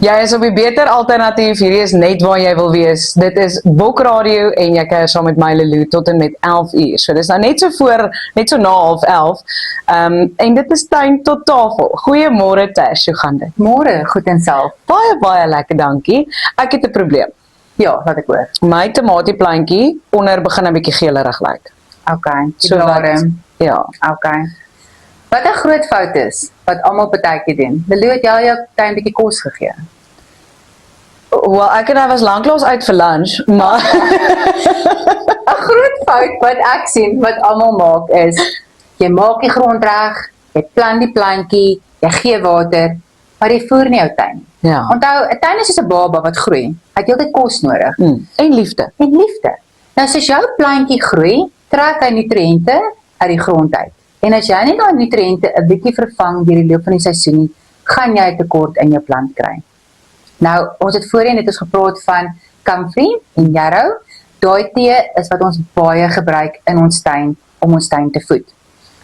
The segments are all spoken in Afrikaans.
Jy is op die beter alternatief, hierdie is net waar jy wil wees. Dit is Bokradio en jy kuier saam met my Lelou tot en met 11 uur. So dis nou net so na 11:30. En dit is tuin tot tafel. Goeiemôre Tash, hoe gaan dit? Môre, goed en self. Baie lekker, dankie. Ek het 'n probleem. Ja, laat ek hoor. My tomatieplantjie onder begin 'n bietjie geelerig lyk. Okay, So ja. Okay. Wat 'n groot fout is, wat almal partykeer doen. Lelou, het jy al jou tuin bietjie kos gegee? Wel, ek en hy was lanklaas uit vir lunch, maar 'n groot fout wat ek sien, wat almal maak is, jy maak die grond reg, jy plant die plantjie, jy gee water, maar jy voer nie jou tuin. ja. Onthou, 'n tuin is soos 'n baba wat groei. Hy het heeltyd kos nodig. En liefde. En liefde. Nou, as jou plantjie groei, trek hy nutriënte uit die grond uit. En as jy nie daai nutriënte 'n bietjie vervang deur die loop van die seisoen nie, gaan jy 'n tekort in jou plant kry. Nou, ons het voorheen het ons gepraat van Comfrey en Yarrow. Daai tee is wat ons baie gebruik in ons tuin om ons tuin te voed.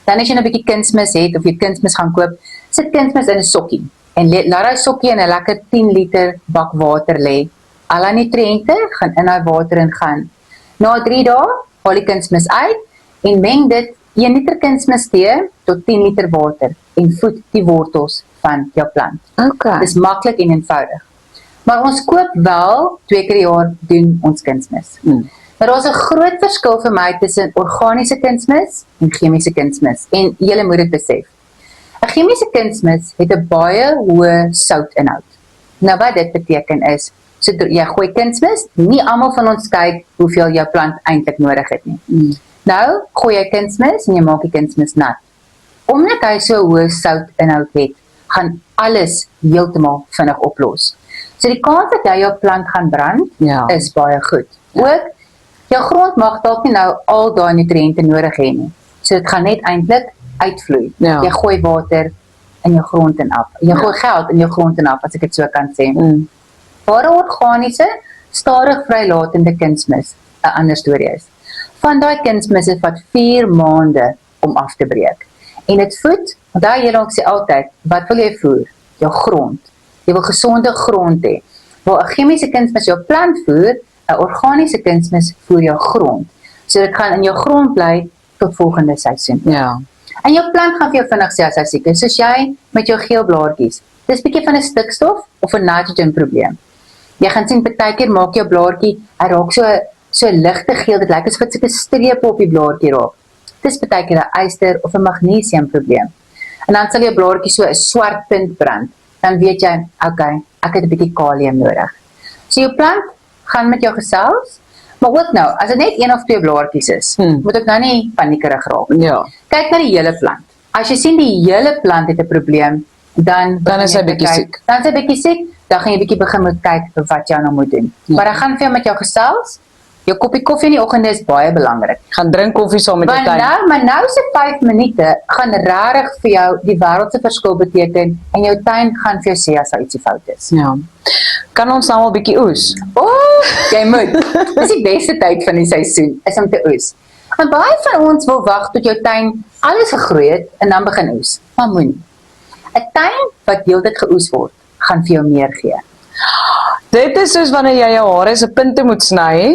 Dan as jy 'n bietjie kunsmis het of jy kunsmis gaan koop, sit kunsmis in 'n sokkie en laat daai sokkie in 'n lekker 10 liter bak water lê. Al die nutriënte gaan in daai water ingaan. Na 3 dae haal die kunsmis uit en meng dit 1 liter kunsmis tee tot 10 liter water en voed die wortels van jou plant. Okay. Dis maklik en eenvoudig. Maar ons koop wel 2 keer per jaar doen ons kunsmis. Maar daar's 'n groot verskil vir my tussen organiese kunsmis en chemiese kunsmis en julle moet dit besef. 'n Chemiese kunsmis het 'n baie hoë soutinhoud. Nou wat dit beteken is, so jy gooi kunsmis, nie almal van ons kyk hoeveel jou plant eintlik nodig het nie. Nou gooi jy kunsmis en jy maak die kunsmis nat. Omdat hy so 'n hoë soutinhoud het, gaan alles heeltemal vinnig oplos. So die kans dat jy jou plant gaan brand, Ja. is baie goed. Ook, jou grond mag dalk nie nou al daai nutriënte nodig hê nie. So dit gaan net eintlik uitvloei. Ja. Jy gooi water in jou grond en af. Jy gooi geld in jou grond en af, as ek dit so kan sê. Waar 'n organiese, stadig vrylatende kunsmis 'n ander storie is. Van daai kunsmisse vat 4 maande om af te breek. En dit voed, onthou julle ook sê altyd, wat wil jy voer? Jou grond. Jy wil gesonde grond hê. Waar 'n chemiese kunsmis jou plant voer, 'n organiese kunsmis voer jou grond. So dit gaan in jou grond bly tot volgende seisoen. Ja. En jou plant gaan vir jou vinnig sê as hy siek is, soos jy met jou geel blaartjies. Dis bietjie van 'n stikstof of 'n nitrogen probleem. Jy gaan sien partykeer maak jou blaartjie, hy raak so ligte geel, dit lyk asof dit sulke strepe op die blaartjie raak. Dis partykeer 'n yster of 'n magnesium probleem. En dan sal jou blaartjie so 'n swart punt brand. Dan weet jy, okay, ek het 'n bietjie kalium nodig. So jou plant gaan met jou gesels, maar ook nou, as dit net 1 of 2 blaartjies is, moet ek nou nie paniekerig raak. Ja. Kyk na die hele plant. As jy sien die hele plant het 'n probleem, dan is hy bietjie siek. Dan is hy bietjie siek, dan gaan jy bietjie begin moet kyk wat jy nou moet doen. Maar dan gaan vir jou met jou gesels. Jou koppie koffie in die oggende is baie belangrik. Gaan drink koffie saam met jou tuin. Maar nou se 5 minute gaan regtig vir jou die wêreld se verskil beteken en jou tuin gaan vir jou sê as daar ietsie fout is. Ja. Kan ons nou al bietjie oes? Jy moet. Dis die beste tyd van die seisoen, is om te oes. En baie van ons wil wag tot jou tuin alles gegroei het en dan begin oes. Maar moenie. 'n Tuin wat heeltyd geoes word, gaan vir jou meer gee. Dit is soos wanneer jy jou hare se punte moet sny,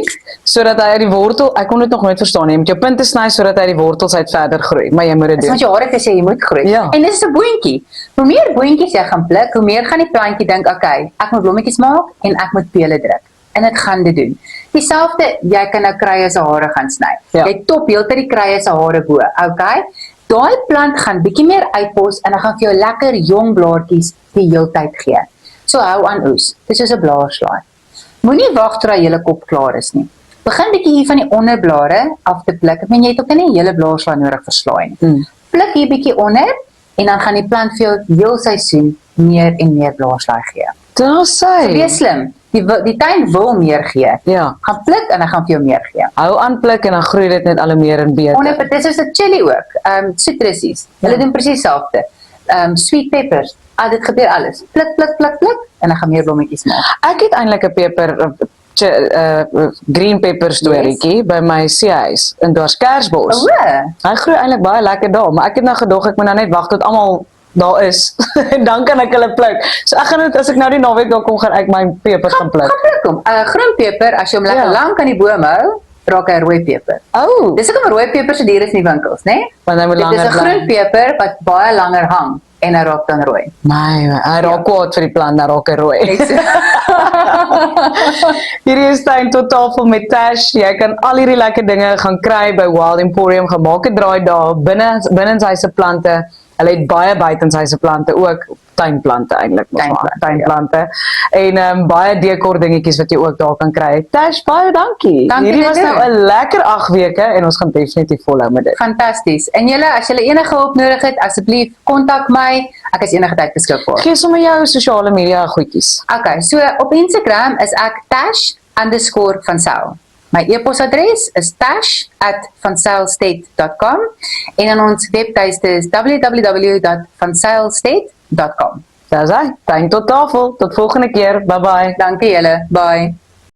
sodat hy uit die wortel, ek kon dit nog nooit verstaan nie, jy moet jou punte sny sodat hy die wortels uit verder groei, maar jy moet dit Dis doen. wat jou hare te sê jy moet groei. Ja. En dit is 'n boontjie. Hoe meer boontjies jy gaan pluk, hoe meer gaan die plantjie dink, okay, ek moet blommetjies maak en ek moet pele druk. En dit gaan dit doen. Dieselfde, jy kan nou krye se hare gaan sny. Ja. Jy top heeltyd die krye se hare bo, okay? Daai plant gaan bietjie meer uitpos en dan gaan vir jou lekker jong blaartjies die heeltyd gee. So hou aan oes. Dis soos 'n blaarslaai. Moenie wag tot jy hele kop klaar is nie. Begin bietjie hier van die onderblare af te pluk. Ek meen jy het ook nie 'n hele blaarslaai nodig vir slaai nie. Pluk hier bietjie onder en dan gaan die plant vir jou heel seisoen meer en meer blaarslaai gee. Dis hy. Wees slim. Die tuin wil meer gee. Ja. Gaan pluk en dan gaan vir jou meer gee. Hou aan pluk en dan groei dit net al hoe meer en beter. Onder dit is 'n chili ook. Citrusies. Hulle doen presies dieselfde. Sweet peppers. Dit gebeur alles. Pluk, pluk, pluk, pluk en dan gaan meer blommetjies maak. Ek het eintlik 'n peper green pepper storieetjie by my seehuis in Dwarskersbos. O, Hy groei eintlik baie lekker daar, maar ek het nou gedog ek moet nou net wag tot almal daar is. En dan kan ek hulle pluk. So ek gaan dit, as ek nou die naweek daar kom, gaan ek my pepers gaan pluk. Gaan pluk hom. Groen peper, as jy hom lekker lank aan die boom hou, raak hy rooi peper. Oh, Dis hoekom rooi peper so duur is in die winkels, né? want hy moet Dit is langer 'n groen peper wat baie langer hang en hy raak dan rooi. Nee, hy raak kwaad vir die plant, dan raak hy rooi. Hierdie is tyd tot tafel met Tash. Jy kan al hierdie lekker dinge gaan kry by Wild Emporium. Gemaak 'n draai daar binne sy se plante. Hulle het baie buitenshuise plante ook, tuinplante eintlik, tuinplante. En baie dekor dingetjies wat jy ook daar kan kry. Tash, baie dankie. Dankie, Hierdie was Lulu. nou 'n lekker 8 weke en ons gaan definitief volhou met dit. Fantasties. En julle, as julle enige hulp nodig het, asseblief kontak my. Ek is enige tyd beskikbaar. Gee sommer jou sosiale media goedjies. Okay, so op Instagram is ek tash_vansel. My e-posadres is tash@vanselestate.com en dan ons webtuiste is www.vanselestate.com. Dis hy. Tyd tot tafel. Tot volgende keer. Bye bye. Dankie julle. Bye.